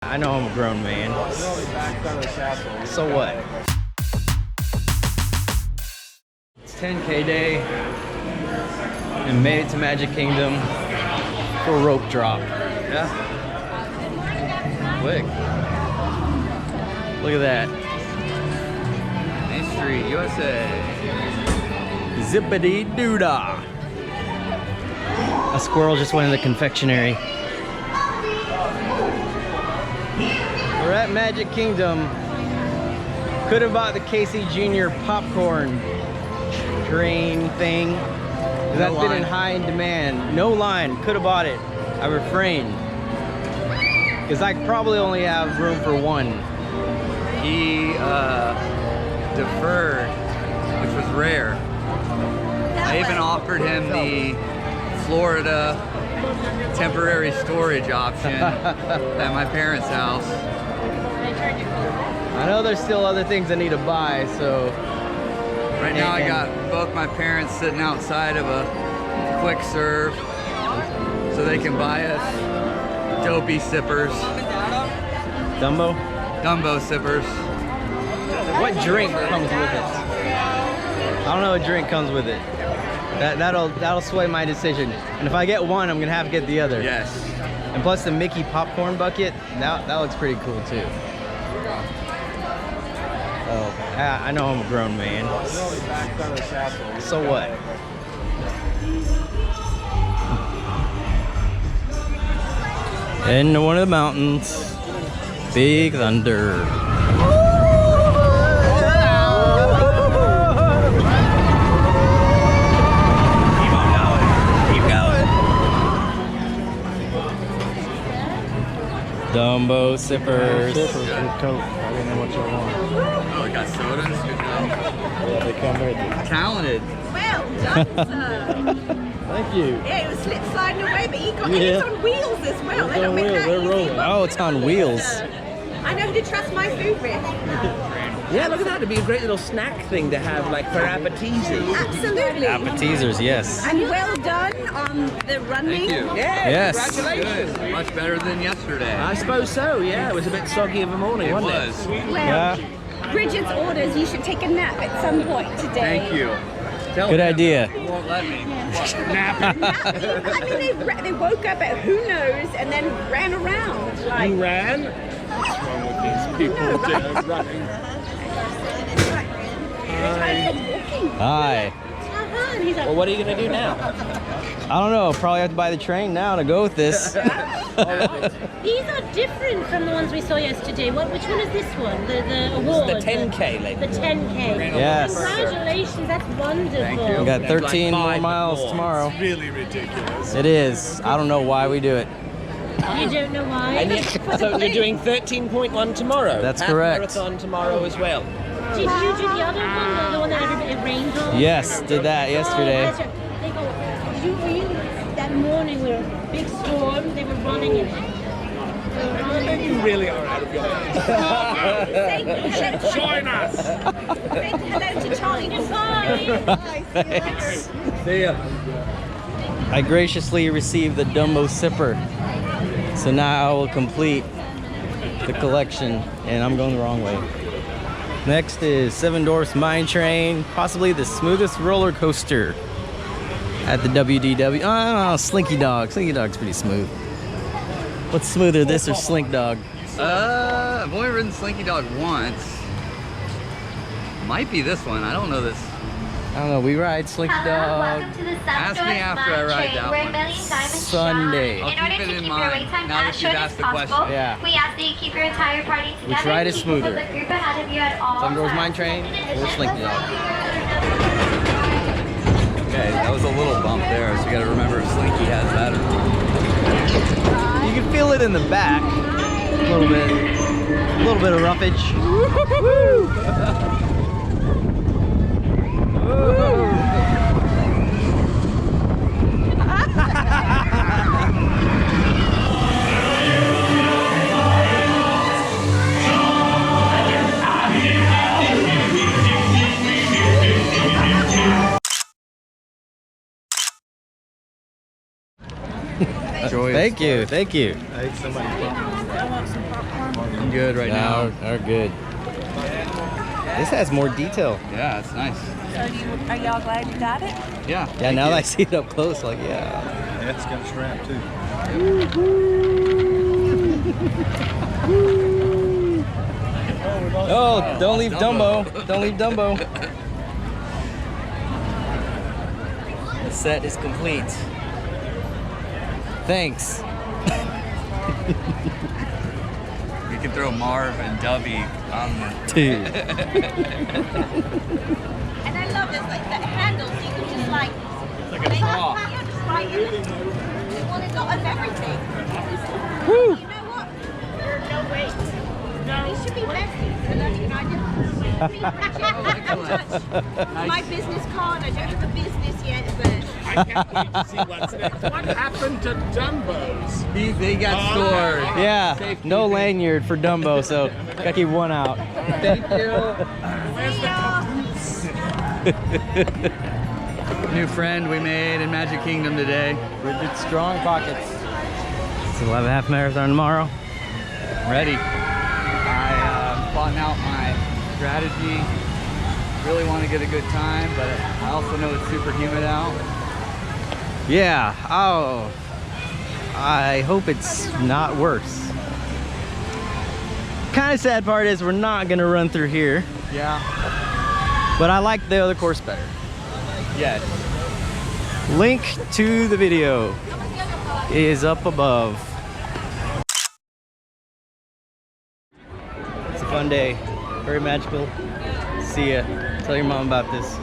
I know I'm a grown man. So what? It's 10K day and made it to Magic Kingdom for a rope drop. Yeah. Quick. Look at that. Main Street, USA. Zippity doodah. A squirrel just went in the confectionery. We're at Magic Kingdom. Could have bought the Casey Jr. popcorn train thing. That's been in high demand. No line. Could have bought it. I refrained. Because I probably only have room for one. He deferred, which was rare. I even offered him the Florida temporary storage option at my parents' house. I know there's still other things I need to buy, so... Right now I got both my parents sitting outside of a quick serve so they can buy us dopey sippers. Dumbo? Dumbo sippers. What drink comes with it? I don't know what drink comes with it. That'll sway my decision. And if I get one, I'm gonna have to get the other. Yes. And plus the Mickey popcorn bucket, that looks pretty cool too. Oh, I know I'm a grown man. So what? Into one of the mountains. Big thunder. Dumbo sippers. Sippers with Coke. I didn't know what y'all want. Oh, we got sodas. Good job. Yeah, they come with it. Talented. Well done, sir. Thank you. Yeah, it was slip sliding away, but he got and it's on wheels as well. They don't make that They're easy. rolling. Oh, it's on wheels. I know who to trust my food with. Yeah, look at that. It'd be a great little snack thing to have, like, for appetizers. Absolutely. Appetizers, yes. And well done on the running. Thank you. Yeah, Yes. congratulations. Good. Much better than yesterday. I suppose so, yeah. It was a bit soggy of a morning, It wasn't was. Well, Yeah. Bridget's orders you should take a nap at some point today. Thank you. Tell Good them idea. They won't let me. Napping. I mean, they woke up at who knows and then ran around. Like, You ran? What's wrong with these people running? Hi. Well, what are you going to do now? I don't know. Probably have to buy the train now to go with this. These are different from the ones we saw yesterday. Which one is this one? The award? The 10K, lady. The 10K. Yes. Congratulations, that's wonderful. Thank you. We got That's like 13 more 5 miles more. tomorrow. Really ridiculous. It is. I don't know why we do it. You don't know why? And yet, so you're doing 13.1 tomorrow. That's Half correct. Marathon tomorrow as well. Did you do the other one, the one that it rained on? Yes, did that yesterday. Oh, that's right. Were you that morning with a big storm? They were running in it. You really are out of your mind. Join us! hello to Charlie. Goodbye. Thanks. See ya. I graciously received the Dumbo sipper. So now I will complete the collection, and I'm going the wrong way. Next is Seven Dwarfs Mine Train, possibly the smoothest roller coaster at the WDW. Oh, Slinky Dog. Slinky Dog's pretty smooth. What's smoother, this or Slink Dog? I've only ridden Slinky Dog once. Might be this one. I don't know this. I don't know, we ride Slinky Hello, Dog welcome to the Ask me after I ride that We're one. a million diamond Sunday. shot. I'll In order keep it to in keep your mind wait time now that as short you've as asked the possible, question. Yeah. we ask that you keep your entire party together. ride is Keep smoother? The group ahead of you at all Seven Dwarfs times. Mine Train or Slinky Dog? Okay, that was a little bump there, so you gotta remember if Slinky has that or not. You can feel it in the back. A little bit of roughage. Joy. Thank you, thank you. I think somebody I'm good right now. Are good. This has more detail. Yeah, it's nice. So are y'all glad you got it? Yeah. Yeah, now that I see it up close, like, yeah. Yeah, it's got a strap too. Oh, don't leave Dumbo. Don't leave Dumbo. The set is complete. Thanks. We can throw Marv and Dubby on the. Dude. And I love this, like that handle, so you can just like Like a straw. Yeah, just right in it. You want it of everything. Woo. You know what? No wait. These should be messy. So that's what I did. My business card. I don't have a business yet, but I can't wait to see what's next. What happened to Dumbo's? They got stored. Yeah, Safekeeping. no lanyard for Dumbo, so gotta keep one out. Thank you. New friend we made in Magic Kingdom today. Rigid strong pockets. So we'll have a half marathon tomorrow. Ready. I plotting out my strategy. Really want to get a good time, but I also know it's super humid out. Yeah, oh, I hope it's not worse. Kind of sad part is we're not gonna run through here, Yeah. but I like the other course better. Yes. Link to the video is up above. It's a fun day, very magical. See ya. Tell your mom about this.